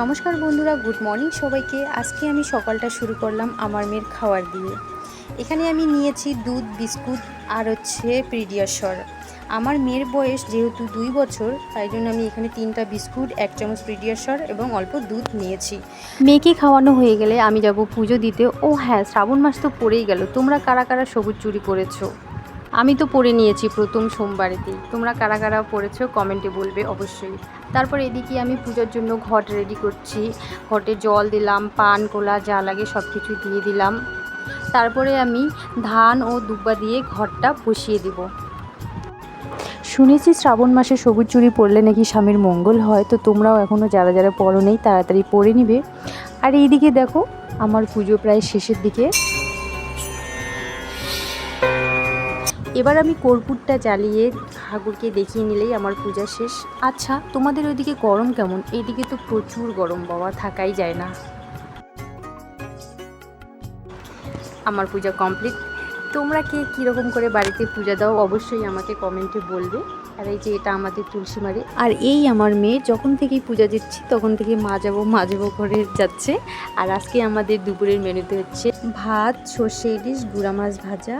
নমস্কার বন্ধুরা, good morning সবাইকে। আজকে আমি সকালটা শুরু করলাম আমার মেয়ের খাবার দিয়ে। এখানে আমি নিয়েছি দুধ, বিস্কুট আর হচ্ছে পিডিয়াশর। আমার মেয়ের বয়স যেহেতু 2 বছর, তাই জন্য আমি এখানে 3টা বিস্কুট, 1 চামচ পিডিয়াশর এবং অল্প দুধ নিয়েছি। মেয়েকে খাওয়ানো হয়ে গেলে আমি যাব পুজো দিতে। ও হ্যাঁ, শ্রাবণ মাস তো পড়েই গেল। তোমরা কারা কারা সবুজ চুড়ি পরেছো? আমি তো পরে নিয়েছি প্রথম সোমবারেতেই। তোমরা কারা কারা পরেছো কমেন্টে বলবে অবশ্যই। তারপর এদিকে আমি পূজার জন্য ঘট রেডি করছি। ঘটে জল দিলাম, পান কোলা যা লাগে সব কিছু দিয়ে দিলাম। তারপরে আমি ধান ও দুব্বা দিয়ে ঘরটা বসিয়ে দেব। শুনেছি শ্রাবণ মাসে সবুজ চুড়ি পরলে নাকি স্বামীর মঙ্গল হয়, তো তোমরাও এখনও যারা যারা পরো নেই তাড়াতাড়ি পরে নিবে। আর এইদিকে দেখো আমার পুজো প্রায় শেষের দিকে। এবার আমি কর্পূরটা জ্বালিয়ে ঠাকুরকে দেখিয়ে নিলেই আমার পূজা শেষ। আচ্ছা, তোমাদের ওইদিকে গরম কেমন? এইদিকে তো প্রচুর গরম বাবা, থাকাই যায় না। আমার পূজা কমপ্লিট। তোমরা কে কীরকম করে বাড়িতে পূজা দাও অবশ্যই আমাকে কমেন্টে বলবে। আর এই যে এটা আমাদের তুলসী মারি। আর এই আমার মেয়ে যখন থেকেই পূজা দিচ্ছি তখন থেকে মা যাবো করে যাচ্ছে। আর আজকে আমাদের দুপুরের মেনুতে হচ্ছে ভাত, সর্ষে ইলিশ, গুঁড়া মাছ ভাজা